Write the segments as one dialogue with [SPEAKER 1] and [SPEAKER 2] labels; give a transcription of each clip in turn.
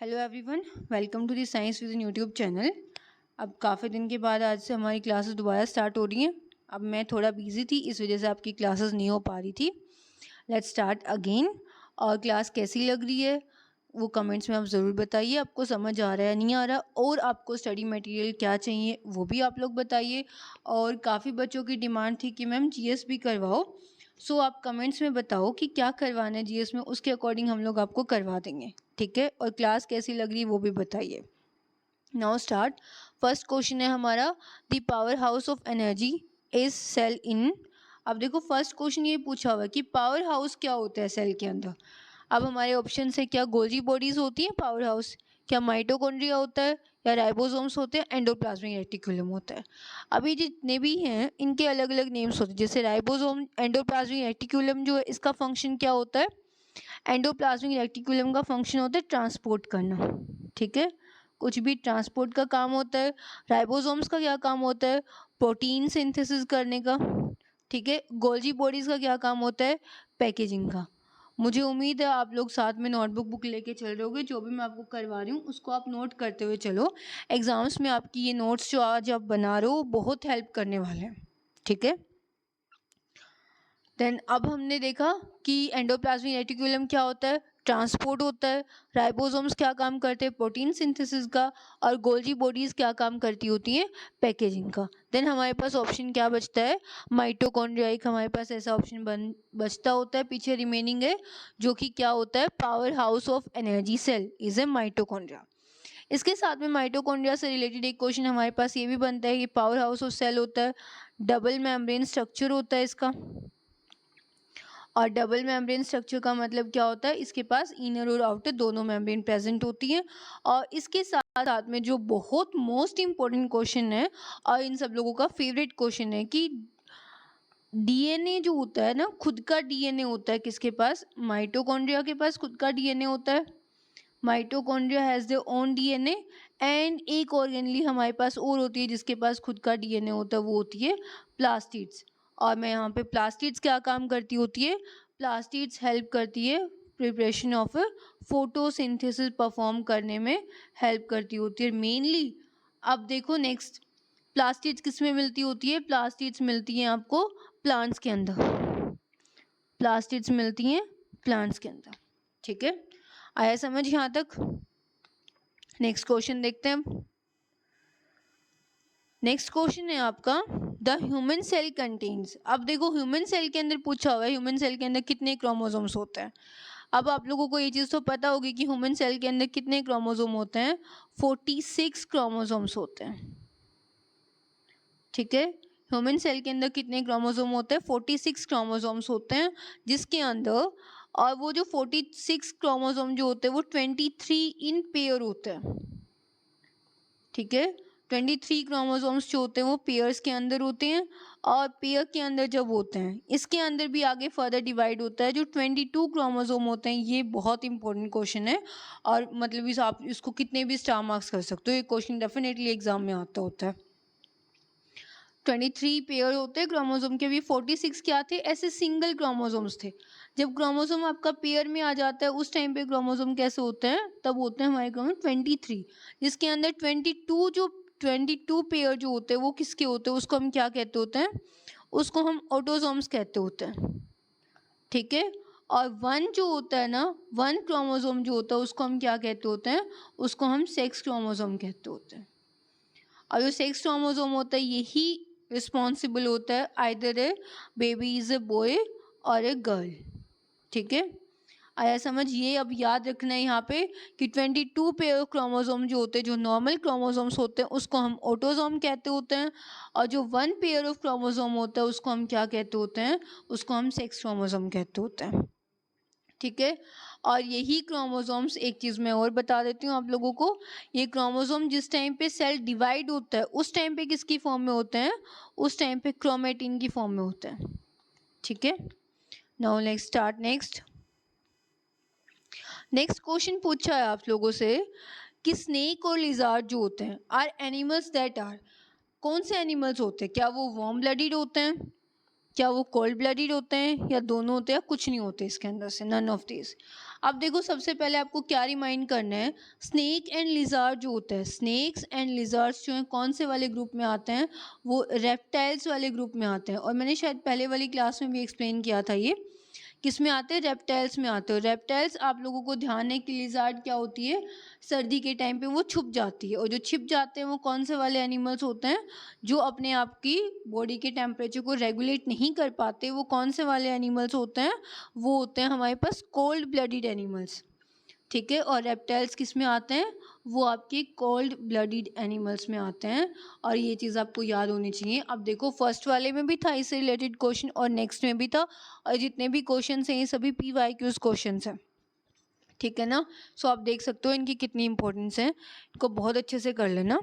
[SPEAKER 1] Hello everyone, welcome to the science with YouTube channel. अब काफ़ी दिन के बाद आज से हमारी क्लासेस दोबारा स्टार्ट हो रही हैं। अब मैं थोड़ा बिजी थी, इस वजह से आपकी क्लासेस नहीं हो पा रही थी। Let's start again. और क्लास कैसी लग रही है वो कमेंट्स में आप ज़रूर बताइए। आपको समझ आ रहा है नहीं आ रहा, और आपको स्टडी मटेरियल क्या चाहिए वो भी आप लोग बताइए। और काफ़ी बच्चों की डिमांड थी कि मैम जीएस भी करवाओ। सो आप कमेंट्स में बताओ कि क्या करवाना है जीएस में, उसके अकॉर्डिंग हम लोग आपको करवा देंगे, ठीक है। और क्लास कैसी लग रही है वो भी बताइए। Now start. फर्स्ट क्वेश्चन है हमारा, the power house of energy is cell in. अब देखो फर्स्ट क्वेश्चन ये पूछा हुआ है कि पावर हाउस क्या होता है सेल के अंदर। अब हमारे ऑप्शन है, क्या गोल्जी बॉडीज होती हैं पावर हाउस, क्या माइटोकॉन्ड्रिया होता है, या राइबोसोम्स होते हैं, एंडोप्लाज्मिक रेटिकुलम होता है। अभी जितने भी हैं इनके अलग अलग नेम्स होते हैं। जैसे राइबोसोम, एंडोप्लाज्मिक रेटिकुलम जो है इसका फंक्शन क्या होता है, एंडोप्लाज्मिक रेटिकुलम का फंक्शन होता है ट्रांसपोर्ट करना, ठीक है, कुछ भी ट्रांसपोर्ट का काम होता है। राइबोसोम्स का क्या काम होता है, प्रोटीन सिंथेसिस करने का, ठीक है। गोल्जी बॉडीज का क्या काम होता है, पैकेजिंग का। मुझे उम्मीद है आप लोग साथ में नोटबुक बुक लेके चल रहे होगे, जो भी मैं आपको करवा रही हूँ उसको आप नोट करते हुए चलो। एग्जाम्स में आपकी ये नोट्स जो आज आप बना रहे हो बहुत हेल्प करने वाले हैं, ठीक है। देन अब हमने देखा कि एंडोप्लाज्मिक रेटिकुलम क्या होता है, ट्रांसपोर्ट होता है। राइबोसोम्स क्या काम करते हैं, प्रोटीन सिंथेसिस का। और गोल्जी बॉडीज क्या काम करती होती हैं, पैकेजिंग का। देन हमारे पास ऑप्शन क्या बचता है, माइटोकॉन्ड्रिया। एक हमारे पास ऐसा ऑप्शन बचता होता है, पीछे रिमेनिंग है, जो कि क्या होता है, power house of energy cell is a mitochondria. इसके साथ में माइटोकॉन्ड्रिया से रिलेटेड एक क्वेश्चन हमारे पास ये भी बनता है कि पावर हाउस ऑफ सेल होता है, डबल मेम्ब्रेन स्ट्रक्चर होता है इसका। और डबल मेम्ब्रेन स्ट्रक्चर का मतलब क्या होता है, इसके पास इनर और आउटर दोनों मेम्ब्रेन प्रेजेंट होती हैं। और इसके साथ साथ में जो बहुत मोस्ट इम्पोर्टेंट क्वेश्चन है और इन सब लोगों का फेवरेट क्वेश्चन है कि डीएनए जो होता है ना, खुद का डीएनए होता है किसके पास, माइटोकॉन्ड्रिया के पास खुद का डीएनए होता है। Mitochondria has their own DNA. And एक ऑर्गेनली हमारे पास और होती है जिसके पास खुद का डीएनए होता है, वो होती है प्लास्टिड्स। और मैं यहाँ पे प्लास्टिड्स क्या काम करती होती है, प्लास्टिड्स हेल्प करती है प्रिपरेशन ऑफ फोटोसिंथेसिस परफॉर्म करने में हेल्प करती होती है मेनली। अब देखो नेक्स्ट, प्लास्टिड्स किस में मिलती होती है, प्लास्टिड्स मिलती हैं आपको प्लांट्स के अंदर, प्लास्टिड्स मिलती हैं प्लांट्स के अंदर, ठीक है। आया समझ यहाँ तक। नेक्स्ट क्वेश्चन देखते हैं हम। नेक्स्ट क्वेश्चन है आपका, द ह्यूमन सेल कंटेन्स। अब देखो ह्यूमन सेल के अंदर पूछा हुआ है, ह्यूमन सेल के अंदर कितने क्रोमोसोम्स होते हैं। अब आप लोगों को ये चीज़ तो पता होगी कि ह्यूमन सेल के अंदर कितने क्रोमोसोम होते हैं, 46 क्रोमोसोम्स होते हैं, ठीक है। ह्यूमन सेल के अंदर कितने क्रोमोसोम होते हैं, 46 क्रोमोसोम्स होते हैं जिसके अंदर। और वो जो 46 क्रोमोसोम जो होते हैं वो 23 इन पेयर होते हैं, ठीक है। 23 क्रोमोसोम्स जो होते हैं वो पेयर्स के अंदर होते हैं। और पेयर के अंदर जब होते हैं इसके अंदर भी आगे फर्दर डिवाइड होता है, जो 22 क्रोमोसोम होते हैं। ये बहुत इंपॉर्टेंट क्वेश्चन है, और मतलब इस आप इसको कितने भी स्टार मार्क्स कर सकते हो, ये क्वेश्चन डेफिनेटली एग्जाम में आता होता है। 23 पेयर होते हैं क्रोमोसोम के, भी 46 क्या थे, ऐसे सिंगल क्रोमोसोम्स थे। जब क्रोमोसोम आपका पेयर में आ जाता है उस टाइम पे क्रोमोसोम कैसे होते हैं, तब होते हैं हमारे क्रोमोसोम 23, जिसके अंदर 22 पेयर जो होते हैं वो किसके होते हैं, उसको हम क्या कहते होते हैं, उसको हम ऑटोसोम्स कहते होते हैं, ठीक है। और 1 जो होता है ना, 1 क्रोमोसोम जो होता है उसको हम क्या कहते होते हैं, उसको हम सेक्स क्रोमोसोम कहते होते हैं। और जो सेक्स क्रोमोसोम होता है यही रिस्पॉन्सिबल होता है either A baby is a boy और ए गर्ल, ठीक है। आया समझ। ये अब याद रखना है यहाँ पे कि 22 पेयर क्रोमोसोम जो होते हैं, जो नॉर्मल क्रोमोसोम्स होते हैं उसको हम ऑटोसोम कहते होते हैं। और जो 1 पेयर ऑफ क्रोमोसोम होता है उसको हम क्या कहते होते हैं, उसको हम सेक्स क्रोमोसोम कहते होते हैं, ठीक है। और यही क्रोमोसोम्स, एक चीज़ मैं और बता देती हूँ आप लोगों को, ये क्रोमोसोम जिस टाइम पे सेल डिवाइड होता है उस टाइम पे किसकी फॉर्म में होते हैं, उस टाइम पे क्रोमेटिन की फॉर्म में होते हैं, ठीक है। Now let's start next. Next question पूछा है आप लोगों से कि स्नेक और लिजार्ड जो होते हैं आर एनिमल्स दैट आर, कौन से एनिमल्स होते हैं, क्या वो वार्म ब्लडेड होते हैं, क्या वो कोल्ड ब्लडेड होते हैं या दोनों होते हैं या कुछ नहीं होते इसके अंदर से, नन ऑफ दिस। अब देखो सबसे पहले आपको क्या रिमाइंड करना है, स्नेक एंड लिजार्ड जो होता है, स्नेक्स एंड लिजार्ड्स जो हैं कौन से वाले ग्रुप में आते हैं, वो रेप्टाइल्स वाले ग्रुप में आते हैं। और मैंने शायद पहले वाली क्लास में भी एक्सप्लेन किया था ये किस में आते हैं, रेप्टाइल्स में आते हो। रेप्टाइल्स आप लोगों को ध्यान है कि लिजार्ड क्या होती है, सर्दी के टाइम पे वो छुप जाती है, और जो छिप जाते हैं वो कौन से वाले एनिमल्स होते हैं, जो अपने आप की बॉडी के टेम्परेचर को रेगुलेट नहीं कर पाते, वो कौन से वाले एनिमल्स होते हैं, वो होते हैं हमारे पास कोल्ड ब्लडेड एनिमल्स, ठीक है। और रेप्टाइल्स किस में आते हैं, वो आपके कोल्ड ब्लडेड एनिमल्स में आते हैं, और ये चीज़ आपको याद होनी चाहिए। अब देखो फर्स्ट वाले में भी था इससे रिलेटेड क्वेश्चन और नेक्स्ट में भी था, और जितने भी क्वेश्चन हैं ये सभी PYQs क्वेश्चन हैं, ठीक है ना। सो आप देख सकते हो इनकी कितनी इंपॉर्टेंस है, इनको बहुत अच्छे से कर लेना।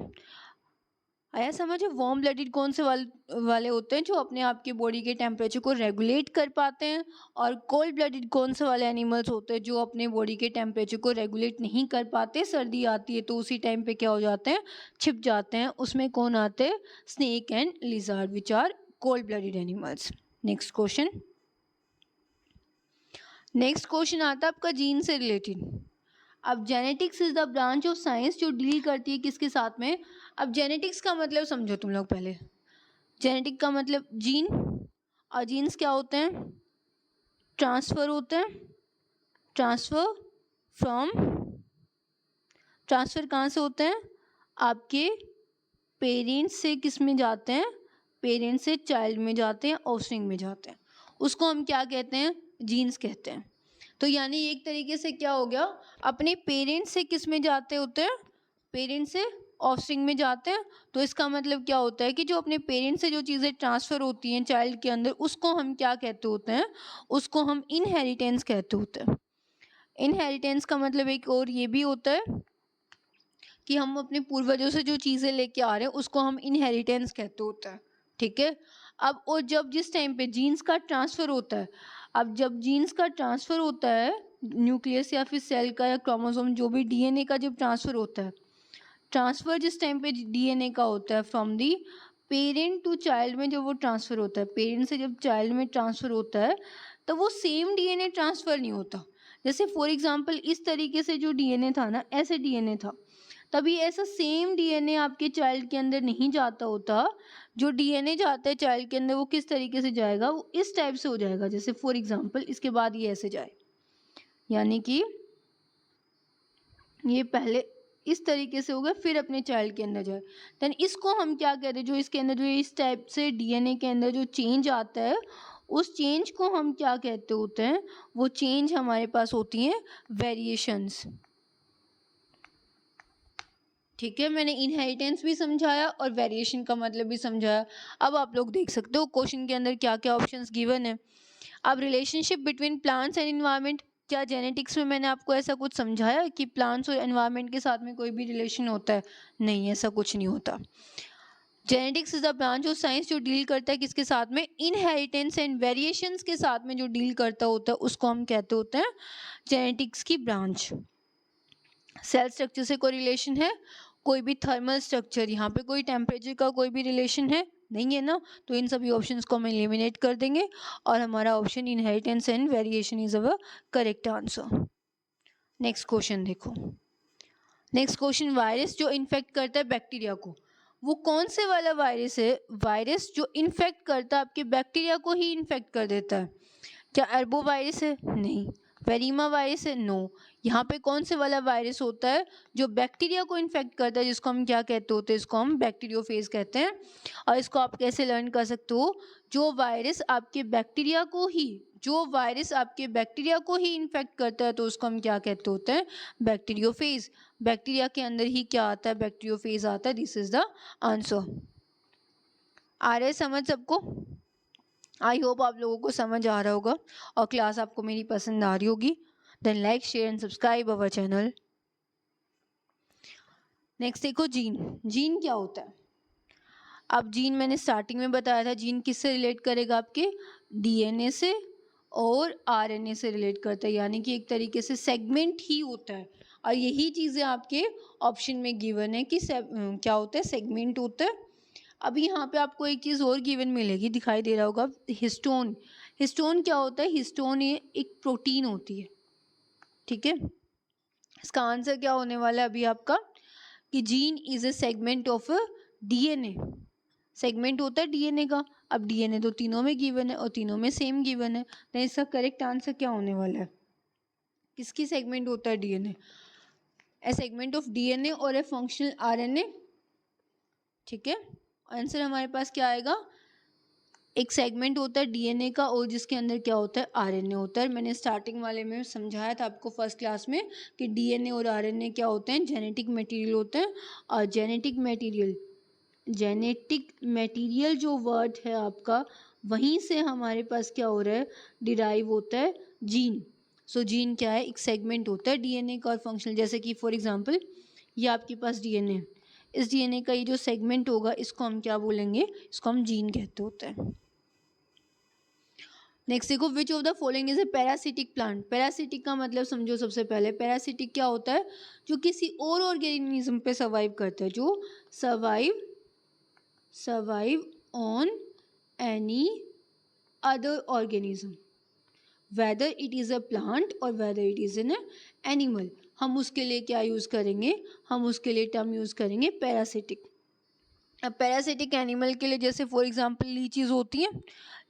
[SPEAKER 1] आया समझ? वार्म ब्लडेड कौन से वाले होते हैं, जो अपने आप की बॉडी के टेम्परेचर को रेगुलेट कर पाते हैं, और कोल्ड ब्लडेड कौन से वाले एनिमल्स होते हैं, जो अपने बॉडी के टेम्परेचर को रेगुलेट नहीं कर पाते, सर्दी आती है तो उसी टाइम पे क्या हो जाते हैं, छिप जाते हैं। उसमें कौन आते हैं, snake and lizard which are cold blooded animals. Next question, next question आता है आपका जीन से रिलेटेड। अब genetics is the branch of science जो डील करती है किसके साथ में। अब जेनेटिक्स का मतलब समझो तुम लोग पहले, जेनेटिक का मतलब जीन, और जीन्स क्या होते हैं, ट्रांसफ़र होते हैं, ट्रांसफ़र फ्रॉम, ट्रांसफ़र कहाँ से होते हैं, आपके पेरेंट्स से किस में जाते हैं, पेरेंट्स से चाइल्ड में जाते हैं, ऑफस्प्रिंग में जाते हैं, उसको हम क्या कहते हैं, जीन्स कहते हैं। तो यानी एक तरीके से क्या हो गया, अपने पेरेंट्स से किस में जाते होते हैं, पेरेंट्स से ऑफस्प्रिंग में जाते हैं। तो इसका मतलब क्या होता है कि जो अपने पेरेंट्स से जो चीज़ें ट्रांसफ़र होती हैं चाइल्ड के अंदर, उसको हम क्या कहते होते हैं, उसको हम इनहेरिटेंस कहते होते हैं। इनहेरिटेंस का मतलब एक और ये भी होता है कि हम अपने पूर्वजों से जो चीज़ें लेके आ रहे हैं उसको हम इनहेरिटेंस कहते होते हैं, ठीक है। अब और जब जिस टाइम पे जीन्स का ट्रांसफ़र होता है, अब जब जीन्स का ट्रांसफ़र होता है न्यूक्लियस या फिर सेल का या क्रोमोसोम जो भी DNA का जब ट्रांसफ़र होता है, ट्रांसफ़र जिस टाइम पे DNA का होता है from the parent to child में, जब वो ट्रांसफ़र होता है पेरेंट से जब चाइल्ड में ट्रांसफ़र होता है, तो वो सेम DNA ट्रांसफ़र नहीं होता। जैसे फॉर एग्जांपल इस तरीके से जो DNA था ना, ऐसे DNA था, तभी ऐसा सेम DNA आपके चाइल्ड के अंदर नहीं जाता होता। जो DNA जाता है चाइल्ड के अंदर वो किस तरीके से जाएगा, वो इस टाइप से हो जाएगा। जैसे फॉर एग्जांपल इसके बाद ये ऐसे जाए, यानी कि ये पहले इस तरीके से होगा फिर अपने चाइल्ड के अंदर जाए, देन इसको हम क्या कहते हैं, जो इसके अंदर जो इस टाइप से DNA के अंदर जो चेंज आता है, उस चेंज को हम क्या कहते होते हैं, वो चेंज हमारे पास होती हैं वेरिएशंस, ठीक है। मैंने इनहेरिटेंस भी समझाया और वेरिएशन का मतलब भी समझाया। अब आप लोग देख सकते हो क्वेश्चन के अंदर क्या क्या ऑप्शंस गिवन है। अब relationship between plants and environment, क्या जेनेटिक्स में मैंने आपको ऐसा कुछ समझाया कि प्लांट्स और एनवायरनमेंट के साथ में कोई भी रिलेशन होता है, नहीं, ऐसा कुछ नहीं होता। Genetics is the branch of science जो डील करता है किसके साथ में, इनहेरिटेंस एंड वेरिएशंस के साथ में जो डील करता होता है उसको हम कहते होते हैं जेनेटिक्स की ब्रांच। सेल स्ट्रक्चर से कोई रिलेशन है, कोई भी थर्मल स्ट्रक्चर, यहाँ पे कोई टेम्परेचर का कोई भी रिलेशन है, नहीं है ना, तो इन सभी ऑप्शंस को हम एलिमिनेट कर देंगे और हमारा option inheritance and variation is our correct answer. Next question देखो, नेक्स्ट क्वेश्चन, वायरस जो इन्फेक्ट करता है बैक्टीरिया को, वो कौन से वाला वायरस है, वायरस जो इन्फेक्ट करता है आपके बैक्टीरिया को ही इन्फेक्ट कर देता है, क्या एर्बो वायरस है, नहीं, वेरिमा वायरस है, नो। यहाँ पे कौन से वाला वायरस होता है जो बैक्टीरिया को इन्फेक्ट करता है, जिसको हम क्या कहते होते हैं, इसको हम बैक्टीरियोफेज कहते हैं। और इसको आप कैसे लर्न कर सकते हो, जो वायरस आपके बैक्टीरिया को ही, जो वायरस आपके बैक्टीरिया को ही इन्फेक्ट करता है तो उसको हम क्या कहते होते हैं, बैक्टीरियोफेज। बैक्टीरिया के अंदर ही क्या आता है, बैक्टीरियोफेज आता है। This is the answer. आ रहे समझ सबको? आई होप आप लोगों को समझ आ रहा होगा और क्लास आपको मेरी पसंद आ रही होगी। Then like share and subscribe our channel. Next देखो, जीन, जीन क्या होता है। अब जीन मैंने स्टार्टिंग में बताया था, जीन किससे रिलेट करेगा, आपके DNA से और RNA से रिलेट करता है, यानी कि एक तरीके से सेगमेंट ही होता है। और यही चीज़ें आपके ऑप्शन में गिवन है कि क्या होता है, सेगमेंट होता है। अभी यहाँ पे आपको एक चीज़ और गिवन मिलेगी, दिखाई दे रहा होगा, हिस्टोन। हिस्टोन क्या होता है? हिस्टोन ये एक प्रोटीन होती है, ठीक है। इसका आंसर क्या होने वाला है अभी आपका, कि gene is A segment of DNA. Segment होता है डीएनए का। अब डीएनए तो तीनों में गिवन है और तीनों में सेम गिवन है, तो इसका करेक्ट आंसर क्या होने वाला है? किसकी सेगमेंट होता है DNA? A segment of DNA और ए फंक्शनल आरएनए, ठीक है। आंसर हमारे पास क्या आएगा? एक सेगमेंट होता है डीएनए का और जिसके अंदर क्या होता है? आरएनए होता है। मैंने स्टार्टिंग वाले में समझाया था आपको फर्स्ट क्लास में कि डीएनए और आरएनए क्या होते हैं? जेनेटिक मटेरियल होते हैं। और जेनेटिक मटेरियल जो वर्ड है आपका, वहीं से हमारे पास क्या हो रहा है? डिराइव होता है जीन। सो जीन क्या है? एक सेगमेंट होता है डीएनए का और फंक्शनल। जैसे कि फॉर एग्जांपल ये आपके पास डीएनए, इस डीएनए का ये जो सेगमेंट होगा इसको हम क्या बोलेंगे? इसको हम जीन कहते होते हैं। नेक्स्ट देखो, which of the following is a parasitic plant. Parasitic का मतलब समझो सबसे पहले, पैरासिटिक क्या होता है? जो किसी और ऑर्गेनिज्म पे सर्वाइव करता है, जो survive on any other organism, whether it is a plant और whether it is an animal. हम उसके लिए क्या यूज़ करेंगे? हम उसके लिए टर्म यूज़ करेंगे पैरासिटिक। अब पैरासिटिक एनिमल के लिए जैसे फॉर एग्जांपल लीचीज होती हैं,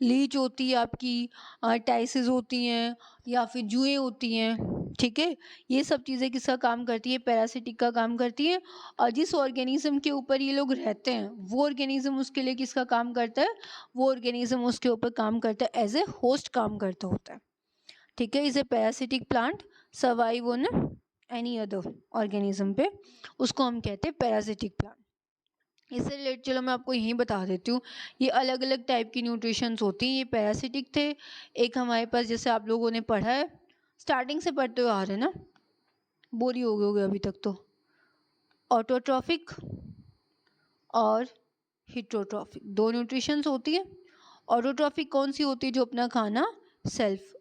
[SPEAKER 1] लीच होती है आपकी, टाइसिस होती हैं, या फिर जुएँ होती हैं, ठीक है। ये सब चीज़ें किसका काम करती है? पैरासिटिक का काम करती है। और जिस ऑर्गेनिज्म के ऊपर ये लोग रहते हैं वो ऑर्गेनिज्म उसके लिए किसका काम करता है? वो ऑर्गेनिज्म उसके ऊपर काम करता है, एज ए होस्ट काम करता होता है, ठीक है। Is a parasitic plant survive on any other organism पे, उसको हम कहते हैं पैरासिटिक प्लांट। इससे रिलेटेड चलो मैं आपको यहीं बता देती हूँ, ये अलग अलग टाइप की न्यूट्रिशंस होती हैं। ये पैरासिटिक थे, एक हमारे पास जैसे आप लोगों ने पढ़ा है, स्टार्टिंग से पढ़ते हुए आ रहे हैं ना, बोरी हो गए होगे अभी तक तो, ऑटोट्रॉफिक और हिट्रोट्रॉफिक, दो न्यूट्रिशंस होती है। ऑटोट्रॉफिक कौन सी होती है? जो अपना खाना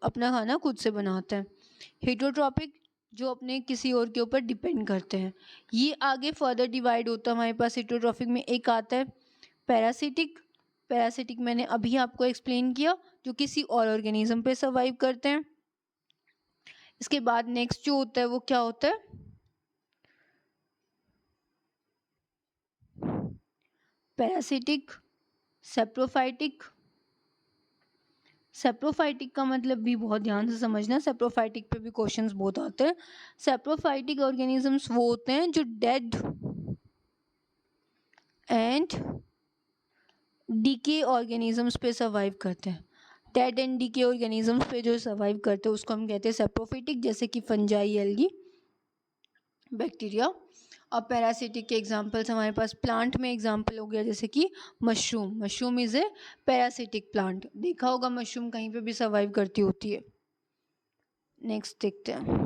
[SPEAKER 1] अपना खाना खुद से बनाते हैं। हिट्रोट्रॉपिक जो अपने किसी और के ऊपर डिपेंड करते हैं। ये आगे फर्दर डिवाइड होता है हमारे पास। हिट्रोट्रॉफिक में एक आता है पैरासिटिक। पैरासिटिक मैंने अभी आपको एक्सप्लेन किया, जो किसी और ऑर्गेनिज्म पे सर्वाइव करते हैं। इसके बाद नेक्स्ट जो होता है वो क्या होता है? Parasitic, saprophytic. सेप्रोफाइटिक का मतलब भी बहुत ध्यान से समझना, सेप्रोफाइटिक पे भी क्वेश्चंस बहुत आते हैं। सेप्रोफाइटिक ऑर्गेनिजम्स वो होते हैं जो डेड एंड डीके ऑर्गेनिजम्स पे सर्वाइव करते हैं। डेड एंड डीके ऑर्गेनिजम्स पे जो सर्वाइव करते हैं उसको हम कहते हैं सेप्रोफाइटिक, जैसे कि फंजाई, एल्गी, बैक्टीरिया। और पैरासिटिक के एग्जांपल्स हमारे पास प्लांट में एग्जांपल हो गया, जैसे कि mushroom. Mushroom is a parasitic plant. देखा होगा मशरूम कहीं पे भी सर्वाइव करती होती है। नेक्स्ट देखते हैं,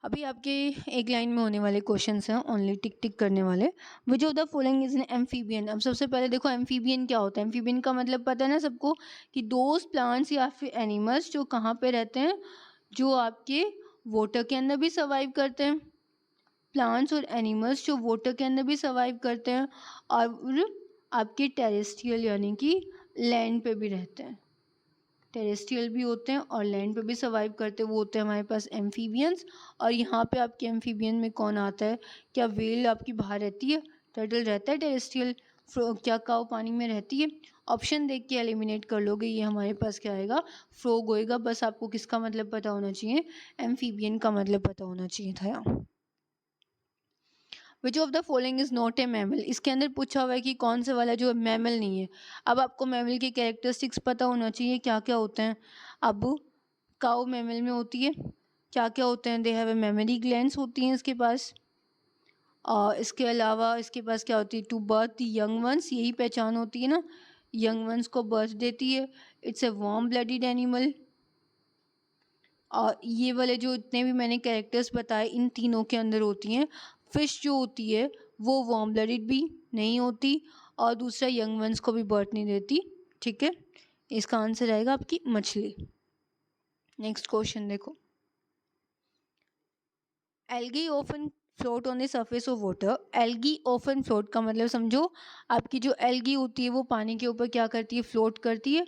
[SPEAKER 1] अभी आपके एक लाइन में होने वाले क्वेश्चंस हैं, ओनली टिक टिक करने वाले। Which of the following is an amphibian. अब सबसे पहले देखो एम्फीबियन क्या होता है। एम्फीबियन का मतलब पता है ना सबको, कि दोज प्लांट्स या फिर एनिमल्स जो कहाँ पे रहते हैं? जो आपके वाटर के अंदर भी सर्वाइव करते हैं। प्लांट्स और एनिमल्स जो वाटर के अंदर भी सर्वाइव करते हैं और आपके टेरेस्ट्रियल यानी कि लैंड पे भी रहते हैं। टेरेस्ट्रियल भी होते हैं और लैंड पे भी सर्वाइव करते हैं, वो होते हैं हमारे पास एम्फीबियंस। और यहाँ पे आपके एम्फीबियन में कौन आता है? क्या वेल आपकी बाहर रहती है? टर्टल रहता है टेरेस्ट्रियल। क्या काऊ पानी में रहती है? ऑप्शन देख के एलिमिनेट कर लोगे, ये हमारे पास क्या आएगा? फ्रॉग होएगा। बस आपको किसका मतलब पता होना चाहिए? एम्फीबियन का मतलब पता होना चाहिए था यहाँ। Which of the following is not a mammal. इसके अंदर पूछा हुआ है कि कौन सा वाला जो मैमल नहीं है। अब आपको मैमल के कैरेक्टरिस्टिक्स पता होना चाहिए, क्या क्या होते हैं। अब काऊ मैमल में होती है, क्या क्या होते हैं? They have a mammary glands होती हैं इसके पास। और इसके अलावा इसके पास क्या होती है? To birth the young ones, यही पहचान होती है ना, यंग वंस को बर्थ देती है। It's a warm blooded animal. और ये वाले जो इतने भी मैंने कैरेक्टर्स बताए इन तीनों के अंदर होती हैं। फिश जो होती है वो वार्म ब्लडेड भी नहीं होती और दूसरा यंग वंस को भी बर्थ नहीं देती, ठीक है। इसका आंसर आएगा आपकी मछली। नेक्स्ट क्वेश्चन देखो, algae often float on the surface of water. Algae often float का मतलब समझो, आपकी जो एल्गी होती है वो पानी के ऊपर क्या करती है, फ्लोट करती है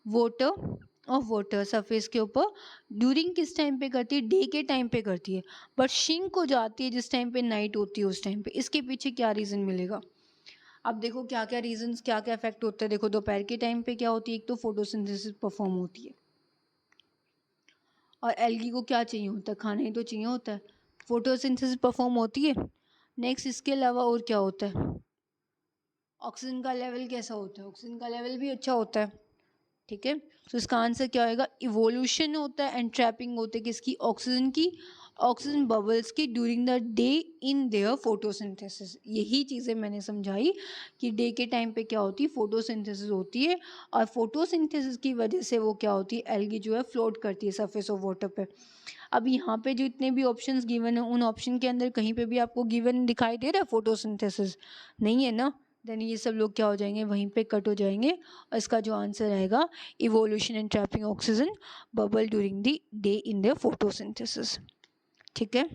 [SPEAKER 1] वाटर ऑफ वाटर सरफेस के ऊपर। ड्यूरिंग किस टाइम पे करती है, डे के टाइम पे करती है, बट शिंक हो जाती है जिस टाइम पे नाइट होती है उस टाइम पे। इसके पीछे क्या रीज़न मिलेगा? अब देखो क्या क्या रीजंस, क्या क्या इफेक्ट होता है। देखो दोपहर के टाइम पे क्या होती है, एक तो फोटोसिंथेसिस परफॉर्म होती है, और एल्गी को क्या चाहिए होता है, खाना ही तो चाहिए होता है, फोटोसिंथेसिस परफॉर्म होती है। नेक्स्ट इसके अलावा और क्या होता है, ऑक्सीजन का लेवल कैसा होता है, ऑक्सीजन का लेवल भी अच्छा होता है, ठीक है। तो इसका आंसर क्या होएगा, इवोल्यूशन होता है एंड ट्रैपिंग होते है किसकी, ऑक्सीजन की, ऑक्सीजन बबल्स की during the day in their photosynthesis. यही चीज़ें मैंने समझाई कि डे के टाइम पे क्या होती है, फोटोसिंथेसिस होती है, और फोटोसिंथेसिस की वजह से वो क्या होती है, एल्गी जो है फ्लोट करती है सरफेस ऑफ वाटर पे। अब यहाँ पे जो इतने भी ऑप्शंस गिवन है, उन ऑप्शन के अंदर कहीं पे भी आपको गिवन दिखाई दे रहा है फोटोसिंथेसिस? नहीं है ना, देन ये सब लोग क्या हो जाएंगे, वहीं पे कट हो जाएंगे, और इसका जो आंसर आएगा, evolution and trapping oxygen bubble during the day in the photosynthesis. ठीक है,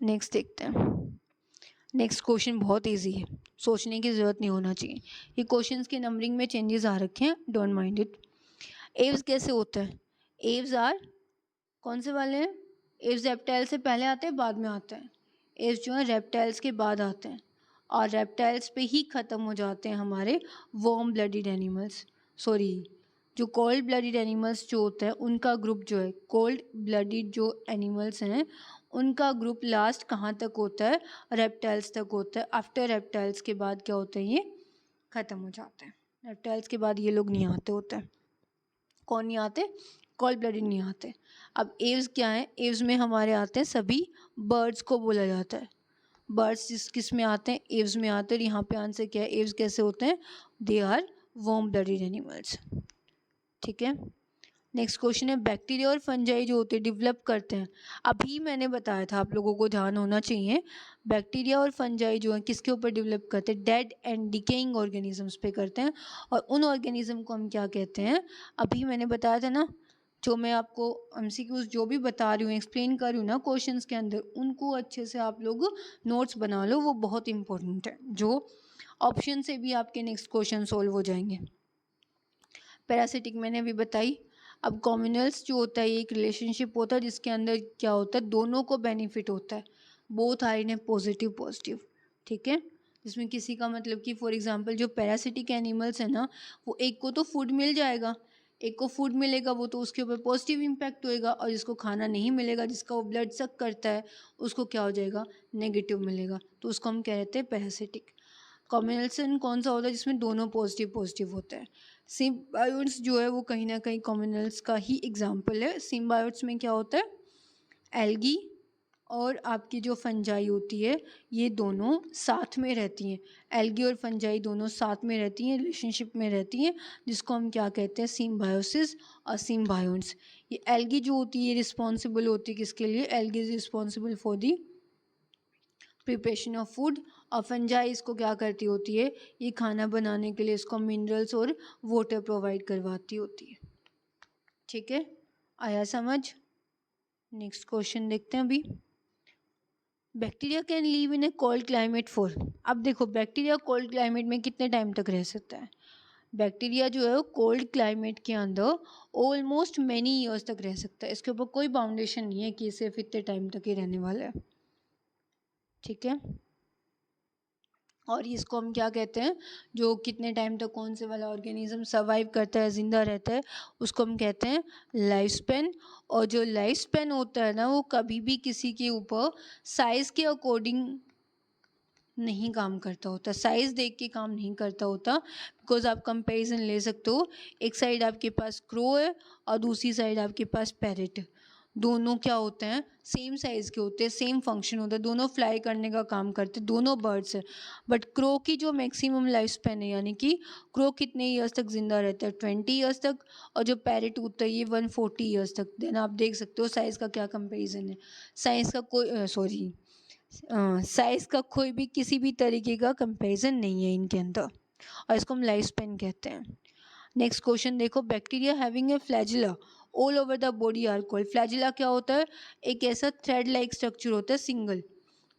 [SPEAKER 1] नेक्स्ट देखते हैं। नेक्स्ट क्वेश्चन बहुत इजी है, सोचने की ज़रूरत नहीं होना चाहिए। ये क्वेश्चंस के नंबरिंग में चेंजेस आ रखे हैं, डोंट माइंड इट। एव्स कैसे होता है, एव्स आर कौन से वाले हैं, एव्स रेप्टाइल से पहले आते हैं बाद में आते हैं, एव्स जो है रेप्टाइल्स के बाद आते हैं, और रेप्टाइल्स पे ही ख़त्म हो जाते हैं हमारे वार्म ब्लडेड एनिमल्स, सॉरी जो कोल्ड ब्लडेड एनिमल्स जो होते हैं उनका ग्रुप जो है, कोल्ड ब्लडेड जो एनिमल्स हैं उनका ग्रुप लास्ट कहाँ तक होता है, रेप्टाइल्स तक होता है। आफ्टर रेप्टाइल्स के बाद क्या होता है, ये ख़त्म हो जाते हैं, रेप्टाइल्स के बाद ये लोग नहीं आते होते हैं। कौन नहीं आते, कोल्ड ब्लडेड नहीं आते। अब एव्स क्या है, एव्स में हमारे आते हैं सभी बर्ड्स को बोला जाता है, बर्ड्स किस में आते हैं, एव्स में आते हैं। यहाँ पे आंसर क्या है, एव्स कैसे होते हैं, they are warm blooded animals. ठीक है, नेक्स्ट क्वेश्चन है, बैक्टीरिया और फंजाई जो होते हैं डेवलप करते हैं, अभी मैंने बताया था, आप लोगों को ध्यान होना चाहिए, बैक्टीरिया और फंजाई जो है किसके ऊपर डेवलप करते हैं, डेड एंड डिकेइंग ऑर्गेनिजम्स पे करते हैं, और उन ऑर्गेनिज्म को हम क्या कहते हैं, अभी मैंने बताया था ना, जो मैं आपको एमसीक्यूज जो भी बता रही हूँ, एक्सप्लेन कर रही हूँ ना क्वेश्चंस के अंदर, उनको अच्छे से आप लोग नोट्स बना लो, वो बहुत इंपॉर्टेंट है, जो ऑप्शन से भी आपके नेक्स्ट क्वेश्चन सोल्व हो जाएंगे। पैरासिटिक मैंने अभी बताई। अब कॉम्युनल्स जो होता है, ये एक रिलेशनशिप होता है जिसके अंदर क्या होता है, दोनों को बेनिफिट होता है, both are in a positive positive. ठीक है, जिसमें किसी का मतलब कि फॉर एग्जांपल जो पैरासिटिक एनिमल्स है ना, वो एक को तो फूड मिल जाएगा, एक को फूड मिलेगा, वो तो उसके ऊपर पॉजिटिव इम्पैक्ट होएगा, और जिसको खाना नहीं मिलेगा, जिसका वो ब्लड सक करता है, उसको क्या हो जाएगा, नेगेटिव मिलेगा, तो उसको हम कह रहे थे पैरासिटिक। कॉम्युनल्सन कौन सा होता है, जिसमें दोनों पॉजिटिव पॉजिटिव होता है। सिम्बायोट्स जो है वो कहीं ना कहीं कॉम्युनल्स का ही एग्जाम्पल है। सिम्बायोट्स में क्या होता है, एल्गी और आपकी जो फंजाई होती है, ये दोनों साथ में रहती हैं, एल्गी और फंजाई दोनों साथ में रहती हैं, रिलेशनशिप में रहती हैं, जिसको हम क्या कहते हैं, सिम्बायोसिस और सिम्बायोट्स। ये एल्गी जो होती है रिस्पॉन्सिबल होती है किसके लिए, algae is responsible for the preparation of food, और फंजाई इसको क्या करती होती है, ये खाना बनाने के लिए इसको मिनरल्स और वाटर प्रोवाइड करवाती होती है। ठीक है, आया समझ। नेक्स्ट क्वेश्चन देखते हैं अभी। Bacteria can leave in A cold climate for, अब देखो बैक्टीरिया कोल्ड क्लाइमेट में कितने टाइम तक रह सकता है, बैक्टीरिया जो है वो कोल्ड क्लाइमेट के अंदर ऑलमोस्ट मैनी ईयर्स तक रह सकता है, इसके ऊपर कोई बाउंडेशन नहीं है कि सिर्फ इतने टाइम तक ही रहने वाला है। ठीक है, और इसको हम क्या कहते हैं, जो कितने टाइम तक कौन से वाला ऑर्गेनिज्म सर्वाइव करता है, जिंदा रहता है, उसको हम कहते हैं लाइफ स्पेन। और जो लाइफ स्पेन होता है ना, वो कभी भी किसी के ऊपर साइज़ के अकॉर्डिंग नहीं काम करता होता, साइज़ देख के काम नहीं करता होता, बिकॉज आप कंपैरिजन ले सकते हो, एक साइड आपके पास क्रो है और दूसरी साइड आपके पास पैरेट है, दोनों क्या होते हैं, सेम साइज़ के होते हैं, सेम फंक्शन होता है, दोनों फ्लाई करने का काम करते हैं, दोनों बर्ड्स हैं, बट क्रो की जो मैक्सिमम लाइफ स्पेन है, यानी कि क्रो कितने ईयर्स तक ज़िंदा रहता है, 20 ईयर्स तक, और जो पैरेट होता है ये 140 ईयर्स तक। देन आप देख सकते हो साइज़ का क्या कंपेरिजन है, साइज़ का कोई सॉरी साइज़ का कोई भी किसी भी तरीके का कंपैरिजन नहीं है इनके अंदर, और इसको हम लाइफ स्पेन कहते हैं। नेक्स्ट क्वेश्चन देखो, bacteria having a flagella all over the body are called. Flagella क्या होता है? एक ऐसा थ्रेड लाइक स्ट्रक्चर होता है सिंगल,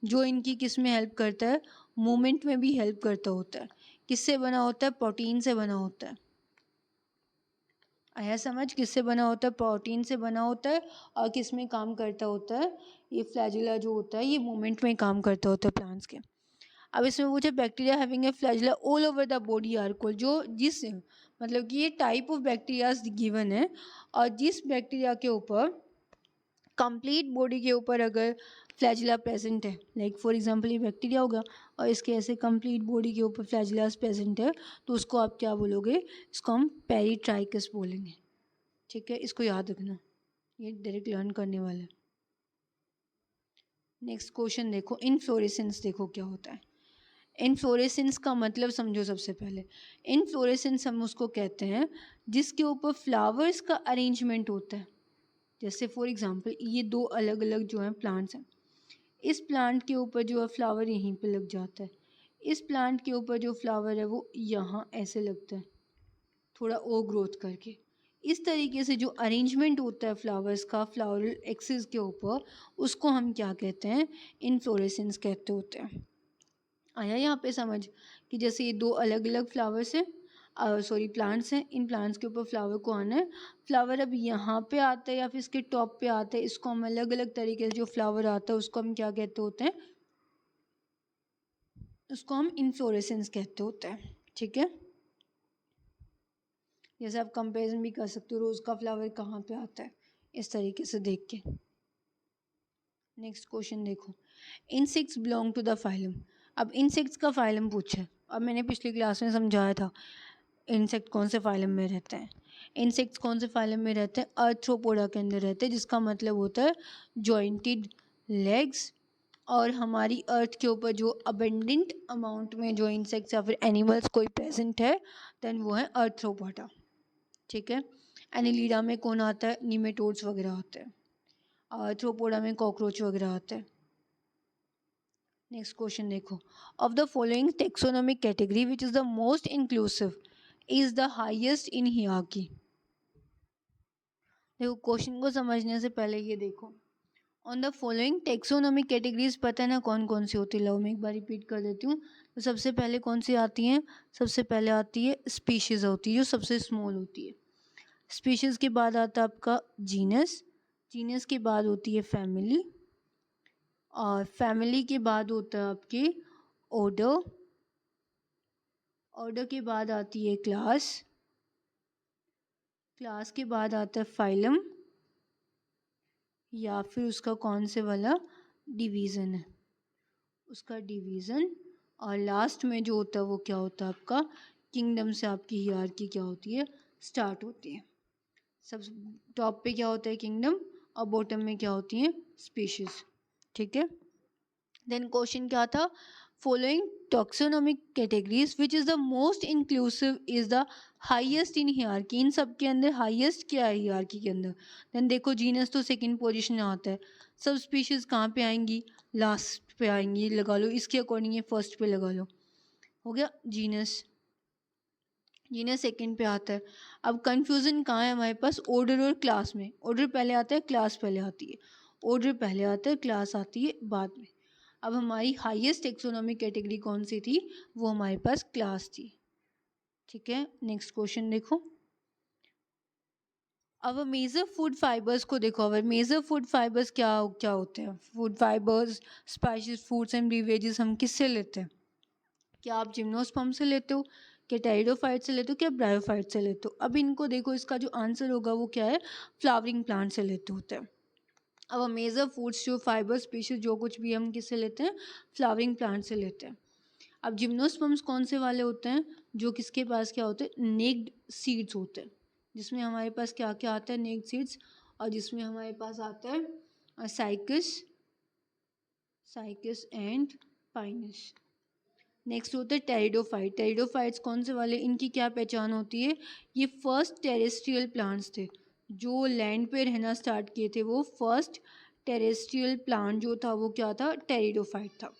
[SPEAKER 1] जो इनकी किस में हेल्प करता है? मूवमेंट में भी हेल्प करता होता है। किससे बना होता है? प्रोटीन से बना होता है। आया समझ? किससे बना होता है? प्रोटीन से बना होता है। और किस में काम करता होता है? ये फ्लैजिला जो होता है ये मूवमेंट में काम करता होता है प्लांट्स के। अब इसमें पूछे bacteria having a flagella all over the body are called. जो जिस मतलब कि ये टाइप ऑफ बैक्टीरिया गिवन है, और जिस बैक्टीरिया के ऊपर कंप्लीट बॉडी के ऊपर अगर फ्लैजिला प्रेजेंट है, लाइक फॉर एग्जांपल ये बैक्टीरिया होगा और इसके ऐसे कंप्लीट बॉडी के ऊपर फ्लैजिलास प्रेजेंट है, तो उसको आप क्या बोलोगे? इसको हम पेरिट्राइकस बोलेंगे। ठीक है, इसको याद रखना, ये डायरेक्ट लर्न करने वाला है। नेक्स्ट क्वेश्चन देखो, इनफ्लोरेसेंस देखो क्या होता है। इनफ्लोरेसेंस का मतलब समझो। सबसे पहले इनफ्लोरेसेंस हम उसको कहते हैं जिसके ऊपर फ्लावर्स का अरेंजमेंट होता है। जैसे फॉर एग्जांपल ये दो अलग अलग जो हैं प्लांट्स हैं, इस प्लांट के ऊपर जो है फ्लावर यहीं पे लग जाता है, इस प्लांट के ऊपर जो फ्लावर है वो यहाँ ऐसे लगता है, थोड़ा और ग्रोथ करके। इस तरीके से जो अरेंजमेंट होता है फ्लावर्स का फ्लावरल एक्सिस के ऊपर, उसको हम क्या कहते हैं? इनफ्लोरेसेंस कहते होते हैं। आया यहाँ पे समझ कि जैसे ये दो अलग अलग फ्लावर्स हैं, प्लांट्स हैं, इन प्लांट्स के ऊपर फ्लावर को आना है, फ्लावर अब यहाँ पे आता है या फिर इसके टॉप पे आता है, इसको हम अलग अलग तरीके से जो फ्लावर आता है उसको हम क्या कहते होते हैं? उसको हम इनफ्लोरेसेंस कहते होते हैं। ठीक है, जैसे आप कंपेरिजन भी कर सकते हो, रोज़ का फ्लावर कहाँ पे आता है, इस तरीके से देख के। नेक्स्ट क्वेश्चन देखो, insects belong to the phylum. अब इंसेक्ट्स का फाइलम पूछा है, अब मैंने पिछली क्लास में समझाया था इंसेक्ट कौन से फाइलम में रहते हैं। इंसेक्ट्स कौन से फाइलम में रहते हैं? आर्थ्रोपोडा के अंदर रहते हैं, जिसका मतलब होता है जॉइंटेड लेग्स। और हमारी अर्थ के ऊपर जो अबेंडेंट अमाउंट में जो इंसेक्ट्स या फिर एनिमल्स कोई प्रेजेंट है, देन वो है आर्थ्रोपोडा। ठीक है, एनिलीडा में कौन आता है? निमेटोड्स वगैरह आते हैं। आर्थ्रोपोडा में कॉकरोच वगैरह आते हैं। नेक्स्ट क्वेश्चन देखो, of the following taxonomic category which is the most inclusive is the highest in hierarchy. देखो क्वेश्चन को समझने से पहले ये देखो, on the following taxonomic categories पता है ना कौन कौन सी होती है? लो मैं एक बार रिपीट कर देती हूँ। तो सबसे पहले कौन सी आती हैं? सबसे पहले आती है स्पीशीज़ होती है, जो सबसे स्मॉल होती है। स्पीशीज़ के बाद आता है आपका जीनस, जीनस के बाद होती है फैमिली, और फैमिली के बाद होता है आपके ऑर्डर, ऑर्डर के बाद आती है क्लास, क्लास के बाद आता है फाइलम, या फिर उसका कौन से वाला डिवीज़न है, उसका डिवीज़न, और लास्ट में जो होता है वो क्या होता है आपका? किंगडम से आपकी हियरार्की क्या होती है? स्टार्ट होती है। सब टॉप पे क्या होता है? किंगडम, और बॉटम में क्या होती हैं? स्पीशीज़। ठीक है, देन क्वेश्चन क्या था? Following taxonomic categories which is the most inclusive is the highest in hierarchy. इन सब के अंदर हाईएस्ट क्या है हियरार्की के अंदर? देन देखो जीनस तो सेकंड पोजीशन में आता है, सब स्पीशीज़ कहाँ पे आएंगी? लास्ट पे आएंगी। लगा लो इसके अकॉर्डिंग, ये फर्स्ट पे लगा लो, हो गया जीनस। जीनस सेकंड पे आता है। अब कंफ्यूजन कहाँ है हमारे पास? ऑर्डर और क्लास में। ऑर्डर पहले आता है, क्लास पहले आती है। ऑर्डर पहले आता है, क्लास आती है बाद में। अब हमारी हाईएस्ट टेक्सोनॉमिक कैटेगरी कौन सी थी? वो हमारे पास क्लास थी। ठीक है, नेक्स्ट क्वेश्चन देखो, अब मेजर फूड फाइबर्स को देखो। अब मेजर फूड फाइबर्स क्या क्या होते हैं? Food fibres, spices, foods and beverages हम किससे लेते हैं? क्या आप जिम्नोस्पर्म से लेते हो, क्या टेरिडोफाइट से लेते हो, क्या ब्रायोफाइट से लेते हो? अब इनको देखो, इसका जो आंसर होगा वो क्या है? फ्लावरिंग प्लांट से लेते होते हैं। अब मेजर फूड्स जो फाइबर स्पीशीज जो कुछ भी हम किससे लेते हैं? फ्लावरिंग प्लांट से लेते हैं। अब जिम्नोस्पर्म्स कौन से वाले होते हैं? जो किसके पास क्या होते हैं? नेक्ड सीड्स होते हैं, जिसमें हमारे पास क्या क्या आता है? नेक्ड सीड्स, और जिसमें हमारे पास आता है cycas, cycas and Pinus. Next होता है टेरिडोफाइट। टेरिडोफाइट्स कौन से वाले? इनकी क्या पहचान होती है? ये फर्स्ट टेरेस्ट्रियल प्लांट्स थे, जो लैंड पे रहना स्टार्ट किए थे। वो फर्स्ट टेरेस्ट्रियल प्लांट जो था वो क्या था? टेरिडोफाइट था।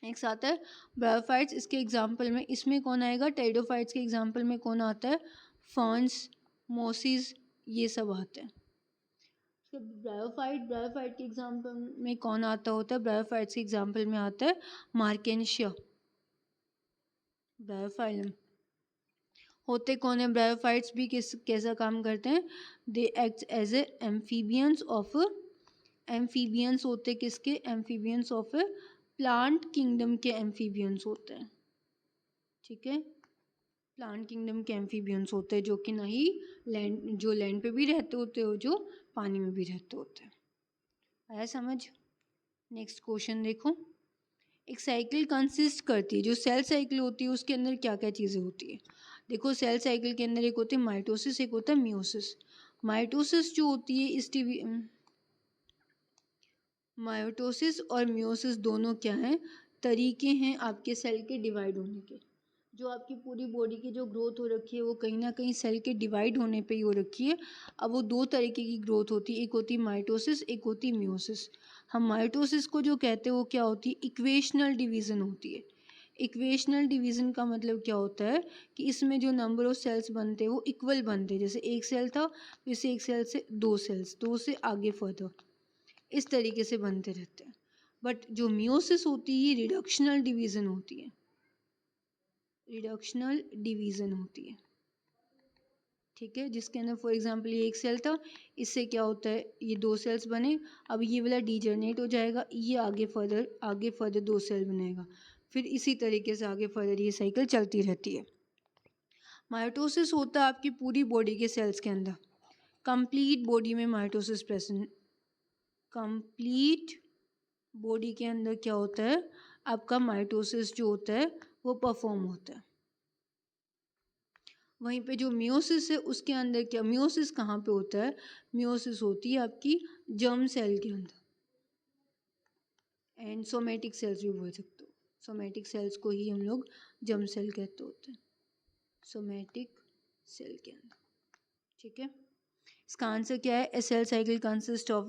[SPEAKER 1] नेक्स्ट आता है ब्रायोफाइट्स। इसके एग्जाम्पल में इसमें कौन आएगा? टेरिडोफाइट्स के एग्जाम्पल में कौन आता है? फर्न्स, मोसिस, ये सब आते हैं। ब्रायोफाइट के एग्जाम्पल में कौन आता होता है? ब्रायोफाइट्स के एग्जाम्पल में आता है मार्केंशिया। ब्रायोफाइलम होते कौन है? ब्रायोफाइट्स भी कैसा काम करते हैं? They act as a amphibians of, amphibians होते किसके? एम्फीबियंस ऑफ प्लांट किंगडम के एम्फीबियंस होते हैं। ठीक है, प्लांट किंगडम के एम्फीबियंस होते हैं जो कि ना ही लैंड पे भी रहते होते हो, जो पानी में भी रहते होते हैं। आया समझ? नेक्स्ट क्वेश्चन देखो। एक साइकिल कंसिस्ट करती है, जो सेल साइकिल होती है उसके अंदर क्या क्या चीज़ें होती है? देखो, सेल साइकिल के अंदर एक होती है माइटोसिस, एक होता है मियोसिस। माइटोसिस जो होती है माइटोसिस और मियोसिस दोनों क्या हैं? तरीके हैं आपके सेल के डिवाइड होने के। जो आपकी पूरी बॉडी की जो ग्रोथ हो रखी है वो कहीं ना कहीं सेल के डिवाइड होने पे ही हो रखी है। अब वो दो तरीके की ग्रोथ होती है, एक होती है माइटोसिस, एक होती है मियोसिस। हम माइटोसिस को जो कहते हैं वो क्या होती है? इक्वेशनल डिवीज़न होती है। इक्वेशनल डिवीज़न का मतलब क्या होता है कि इसमें जो नंबर ऑफ सेल्स बनते हैं वो इक्वल बनते हैं। जैसे एक सेल था, जैसे एक सेल से दो सेल्स, दो से आगे फर्दर, इस तरीके से बनते रहते हैं। बट जो मियोसिस होती है ये रिडक्शनल डिवीज़न होती है, रिडक्शनल डिवीज़न होती है। ठीक है, जिसके अंदर फॉर एग्जांपल ये एक सेल था, इससे क्या होता है, ये दो सेल्स बने, अब ये वाला डीजनरेट हो जाएगा, ये आगे फर्दर दो सेल बनाएगा, फिर इसी तरीके से आगे फर्दर ये साइकिल चलती रहती है। माइटोसिस होता है आपकी पूरी बॉडी के सेल्स के अंदर, कंप्लीट बॉडी में माइटोसिस प्रेजेंट। कंप्लीट बॉडी के अंदर क्या होता है? आपका माइटोसिस जो होता है वो परफॉर्म होता है। वहीं पे जो मियोसिस है उसके अंदर क्या, मियोसिस कहाँ पे होता है? मियोसिस होती है आपकी जर्म सेल के अंदर, एंड सोमेटिक सेल्स भी बोल सकते हो। सोमेटिक सेल्स को ही हम लोग जर्म सेल कहते होते हैं, सोमेटिक सेल के अंदर। ठीक है, इसका आंसर क्या है? ए सेल साइकिल कंसिस्ट ऑफ,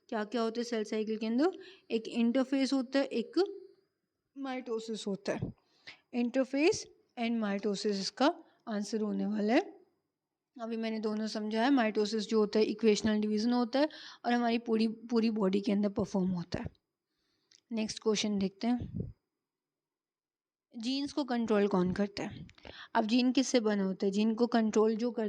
[SPEAKER 1] क्या क्या होता है सेल साइकिल के अंदर? एक इंटरफेस होता है, एक माइटोसिस होता है। इंटरफेस एंड माइटोसिस इसका आंसर होने वाला है। अभी मैंने दोनों समझा है। माइटोसिस जो होता है इक्वेशनल डिवीज़न होता है और हमारी पूरी बॉडी के अंदर परफॉर्म होता है। नेक्स्ट क्वेश्चन देखते हैं। जीन्स को कंट्रोल कौन करता है? अब जीन किससे बना होता है? जीन को कंट्रोल जो करता